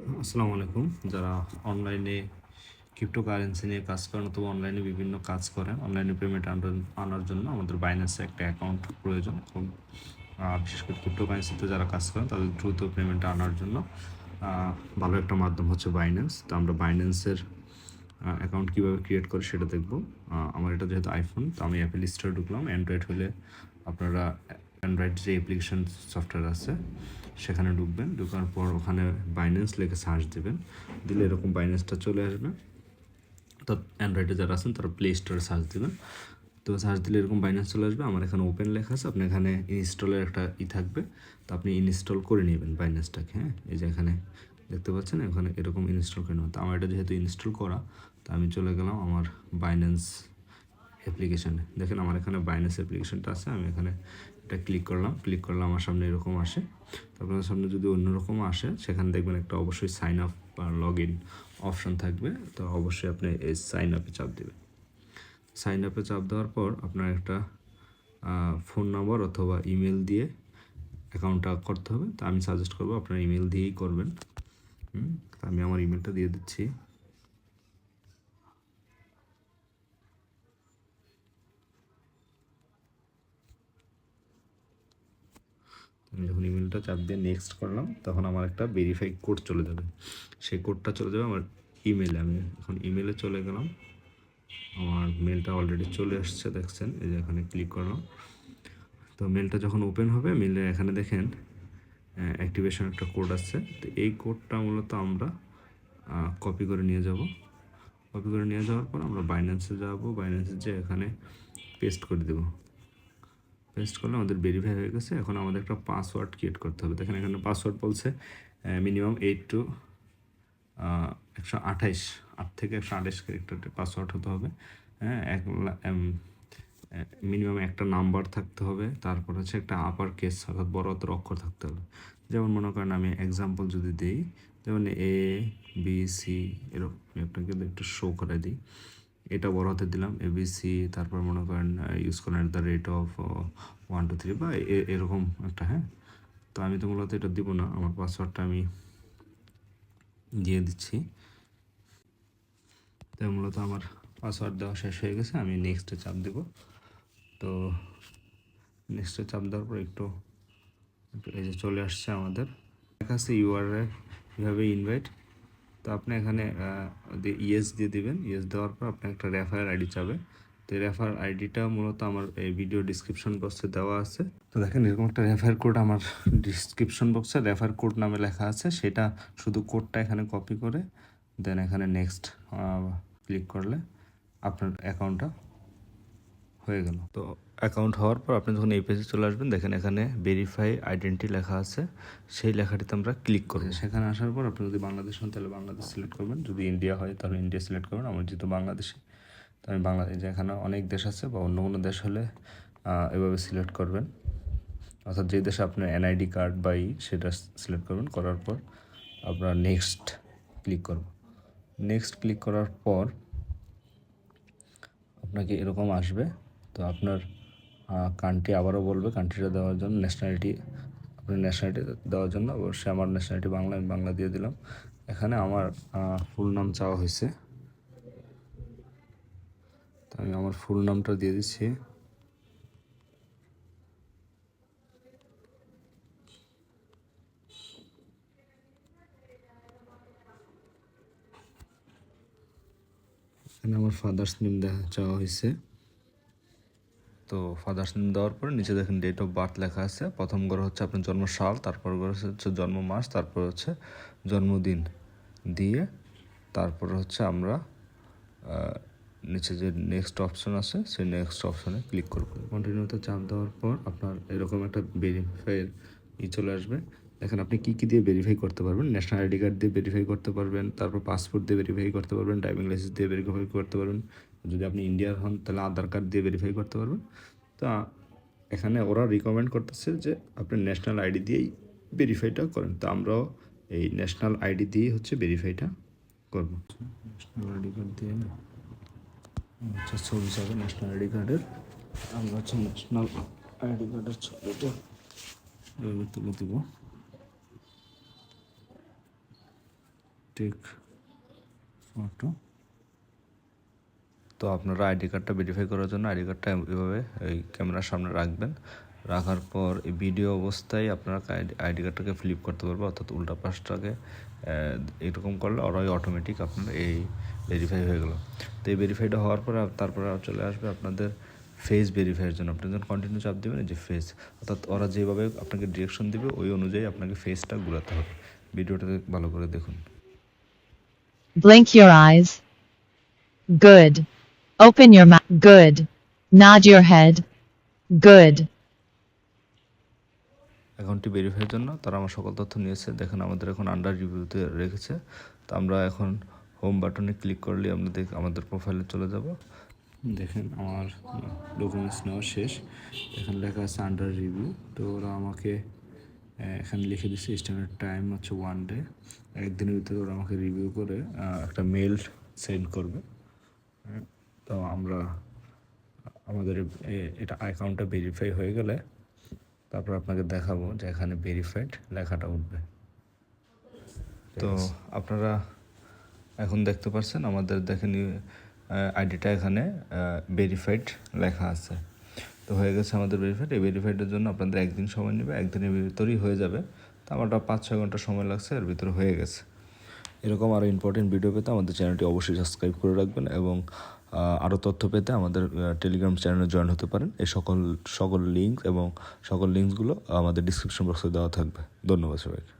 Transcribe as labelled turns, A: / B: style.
A: আসসালামু আলাইকুম। যারা অনলাইনে ক্রিপ্টোকারেন্সি নিয়ে কাজ করেন অথবা অনলাইনে বিভিন্ন কাজ করেন, অনলাইনে পেমেন্ট আনার জন্য আমাদের বাইন্যান্সে একটা অ্যাকাউন্ট প্রয়োজন এবং বিশেষ করে ক্রিপ্টোকারেন্সিতে যারা কাজ করেন তাদের দ্রুত পেমেন্ট আনার জন্য ভালো একটা মাধ্যম হচ্ছে বাইন্যান্স। তো আমরা বাইন্যান্সের অ্যাকাউন্ট কীভাবে ক্রিয়েট করে সেটা দেখব। আমার এটা যেহেতু আইফোন, তো আমি অ্যাপেল স্টোরে ঢুকলাম। অ্যান্ড্রয়েড হলে আপনারা অ্যান্ড্রয়েড যে অ্যাপ্লিকেশন সফটওয়্যার আছে সেখানে ঢুকবেন। ঢোকার পর ওখানে বাইন্যান্স লিখে সার্চ দেবেন, দিলে এরকম বাইন্যান্সটা চলে আসবে। তো অ্যান্ড্রয়েডে যারা আছেন তারা প্লে স্টোরে সার্চ দেবেন, তো সার্চ দিলে এরকম বাইন্যান্স চলে আসবে। আমার এখানে ওপেন লেখা আছে, আপনি এখানে ইনস্টলের একটা থাকবে, তো আপনি ইনস্টল করে নেবেন বাইন্যান্সটাকে। হ্যাঁ, এই যে এখানে দেখতে পাচ্ছেন এখানে এরকম ইনস্টল করে নেবেন। তো আমার এটা যেহেতু ইনস্টল করা, তো আমি চলে গেলাম আমার বাইন্যান্স অ্যাপ্লিকেশানে। দেখেন আমার এখানে বাইন্যান্স অ্যাপ্লিকেশনটা আছে, আমি এখানে এটা ক্লিক করলাম। আমার সামনে এরকম আসে। তো আপনার সামনে যদি অন্যরকম আসে, সেখানে দেখবেন একটা অবশ্যই সাইন আপ বা লগ ইন অপশান থাকবে, তো অবশ্যই আপনি এই সাইন আপে চাপ দেবেন। সাইন আপে চাপ দেওয়ার পর আপনার একটা ফোন নাম্বার অথবা ইমেল দিয়ে অ্যাকাউন্টটা করতে হবে। তো আমি সাজেস্ট করবো আপনার ইমেল দিয়েই করবেন। তো আমি আমার ইমেলটা দিয়ে দিচ্ছি। আমি যখন ইমেলটা চাপ দিয়ে নেক্সট করলাম, তখন আমার একটা ভেরিফাই কোড চলে যাবে। সেই কোডটা চলে যাবে আমার ইমেলে। আমি এখন ইমেলে চলে গেলাম। আমার মেলটা অলরেডি চলে আসছে, দেখছেন এই যে এখানে ক্লিক করলাম। তো মেলটা যখন ওপেন হবে, মেলে এখানে দেখেন অ্যাক্টিভেশন একটা কোড আছে। তো এই কোডটা মূলত আমরা কপি করে নিয়ে যাব। কপি করে নিয়ে যাওয়ার পর আমরা বাইন্যান্সে যাব। বাইন্যান্সে যে এখানে পেস্ট করে দেবো। পেস্ট করলে আমাদের ভেরিফাই হয়ে গেছে। এখন আমাদের একটা পাসওয়ার্ড ক্রিয়েট করতে হবে। দেখেন এখানে পাসওয়ার্ড বলছে মিনিমাম 8 to 128, 8 থেকে 128 ক্যারেক্টারের পাসওয়ার্ড হতে হবে। হ্যাঁ, মিনিমাম একটা নাম্বার থাকতে হবে, তারপর হচ্ছে একটা আপার কেস অর্থাৎ বড় হাতের অক্ষর থাকতে হবে। যেমন মনে করেন আমি এক্সাম্পল যদি দিই, যেমন ABC, এরকম আপনাকে একটু শো করে দিই। এটা বড় হাতে দিলাম ABC, তারপর মনে করেন ইউজ করেন @1 2 3 বা এরকম একটা। হ্যাঁ, তো আমি তো মূলত এটা দিব না, আমার পাসওয়ার্ডটা আমি দিয়ে দিচ্ছি। তো মূলত আমার পাসওয়ার্ড দেওয়া শেষ হয়ে গেছে, আমি নেক্সটে চাপ দেব। তো নেক্সটে চাপ দেওয়ার পর একটু এই যে চলে আসছে আমাদের কাছে ইউআরএল কীভাবে ইনভাইট। তো আপনি এখানে ইয়েস দিয়ে দিবেন। ইয়েস দেওয়ার পর আপনার একটা রেফারেল আইডি চাবে। তো এই রেফার আইডিটা মূলত আমার এই ভিডিও ডিসক্রিপশন বক্সে দেওয়া আছে। তো দেখেন এরকম একটা রেফার কোড আমার ডিসক্রিপশন বক্সে রেফার কোড নামে লেখা আছে। সেটা শুধু কোডটা এখানে কপি করে দেন এখানে নেক্সট ক্লিক করলে আপনার অ্যাকাউন্টটা হয়ে গেল। তো অ্যাকাউন্ট হওয়ার পর আপনি যখন এই পেজে চলে আসবেন, দেখেন এখানে ভেরিফাই আইডেন্টি লেখা আছে, সেই লেখাটিতে আমরা ক্লিক করব। সেখানে আসার পর আপনি যদি বাংলাদেশ হন তাহলে বাংলাদেশ সিলেক্ট করবেন, যদি ইন্ডিয়া হয় তাহলে ইন্ডিয়া সিলেক্ট করবেন। আমার যেহেতু বাংলাদেশে, তো আমি বাংলাদেশ, এখানে অনেক দেশ আছে বা অন্য কোনো দেশ হলে এভাবে সিলেক্ট করবেন, অর্থাৎ যে দেশে আপনার এনআইডি কার্ড বা সেটা সিলেক্ট করবেন। করার পর আপনার নেক্সট ক্লিক করব। নেক্সট ক্লিক করার পর আপনাকে এরকম আসবে। তো আপনার কান্ট্রি আবারও বলবে, কান্ট্রিটা দেওয়ার জন্য ন্যাশনালিটি, আপনার ন্যাশনালিটি দেওয়ার জন্য অবশ্যই আমার ন্যাশনালিটি বাংলা, আমি বাংলা দিয়ে দিলাম। এখানে আমার ফুল নাম চাওয়া হয়েছে, তো আমি আমার ফুল নামটা দিয়ে দিচ্ছি। এখানে আমার ফাদার্স নেম চাওয়া হয়েছে। তো ফাদার্স নেম দেওয়ার পরে নিচে দেখেন ডেট অফ বার্থ লেখা আছে। প্রথম ঘর হচ্ছে আপনার জন্ম সাল, তারপর ঘর হচ্ছে জন্ম মাস, তারপর হচ্ছে জন্মদিন দিয়ে তারপর হচ্ছে আমরা নিচে যে নেক্সট অপশন আছে সেই নেক্সট অপশনে ক্লিক করব। কন্টিনিউতে চাপ দেওয়ার পর আপনার এরকম একটা ভেরিফাইয়ের চলে আসবে। দেখেন আপনি কী কী দিয়ে ভেরিফাই করতে পারবেন। ন্যাশনাল আইডি কার্ড দিয়ে ভেরিফাই করতে পারবেন, তারপর পাসপোর্ট দিয়ে ভেরিফাই করতে পারবেন, ড্রাইভিং লাইসেন্স দিয়ে ভেরিফাই করতে পারবেন। যদি আপনি ইন্ডিয়ার হন তাহলে আধার কার্ড দিয়ে ভেরিফাই করতে পারবেন। তো এখানে ওরা রিকমেন্ড করতেছে যে আপনি ন্যাশনাল আইডি দিয়েই ভেরিফাইটা করেন। তো আমরাও এই ন্যাশনাল আইডি দিয়েই হচ্ছে ভেরিফাইটা করবো। ন্যাশনাল আইডি কার্ড দিয়ে হচ্ছে ছবি চাবে ন্যাশনাল আইডি কার্ডের। আমরা হচ্ছে ন্যাশনাল আইডি কার্ডের ছবিটা এভাবে তুলে দেবো। Take photo. তো আপনারা আইডি কার্ডটা ভেরিফাই করার জন্য আইডি কার্ডটা এভাবে এই ক্যামেরার সামনে রাখবেন। রাখার পর এই ভিডিও অবস্থায় আপনারা আইডি কার্ডটাকে ফ্লিপ করতে পারবেন, অর্থাৎ উল্টা পাশটাকে এরকম করলে ওরাই অটোমেটিক আপনার এই ভেরিফাই হয়ে গেল। তো এই ভেরিফাইটা হওয়ার পরে তারপরে চলে আসবে আপনাদের ফেস ভেরিফাইয়ের জন্য। আপনি যখন কন্টিনিউ চাপ দেবেন যে ফেস, অর্থাৎ ওরা যেভাবে আপনাকে ডিরেকশন দেবে ওই অনুযায়ী আপনাকে ফেসটা ঘুরাতে হবে। ভিডিওটাতে ভালো করে দেখুন।
B: Blink your eyes. Good. Open your mouth. Good. Nod your head. Good.
A: অ্যাকাউন্টটি ভেরিফাইয়ের জন্য তারা আমার সকল তথ্য নিয়েছে। দেখেন আমাদের এখন আন্ডার রিভিউতে রেখেছে। তো আমরা এখন হোম বাটনে ক্লিক করলে আমরা আমাদের প্রোফাইলে চলে যাব। দেখেন আমার ডকুমেন্টস নেওয়া শেষ। এখানে লেখা আছে আন্ডার রিভিউ। তো ওরা আমাকে এখানে লিখে দিচ্ছে স্ট্যান্ডার্ড টাইম হচ্ছে 1 ডে। একদিনের ভিতরে ওরা আমাকে রিভিউ করে একটা মেল সেন্ড করবে। তো আমরা আমাদের এটা অ্যাকাউন্টটা ভেরিফাই হয়ে গেলে তারপর আপনাকে দেখাবো যে এখানে ভেরিফাইড লেখাটা উঠবে। তো আপনারা এখন দেখতে পাচ্ছেন আমাদের দেখেন আইডিটা এখানে ভেরিফাইড লেখা আছে। তো হয়ে গেছে আমাদের ভেরিফাইড। এই ভেরিফাইডের জন্য আপনাদের একদিন সময় নেবে, একদিনের ভিতরেই হয়ে যাবে। তো আমারটা 5-6 ঘন্টা সময় লাগছে, এর ভিতরে হয়ে গেছে। এরকম আরও ইম্পর্টেন্ট ভিডিও পেতে আমাদের চ্যানেলটি অবশ্যই সাবস্ক্রাইব করে রাখবেন এবং আরও তথ্য পেতে আমাদের টেলিগ্রাম চ্যানেলে জয়েন হতে পারেন। এই সকল লিঙ্ক এবং সকল লিঙ্কসগুলো আমাদের ডিসক্রিপশন বক্সে দেওয়া থাকবে। ধন্যবাদ সবাইকে।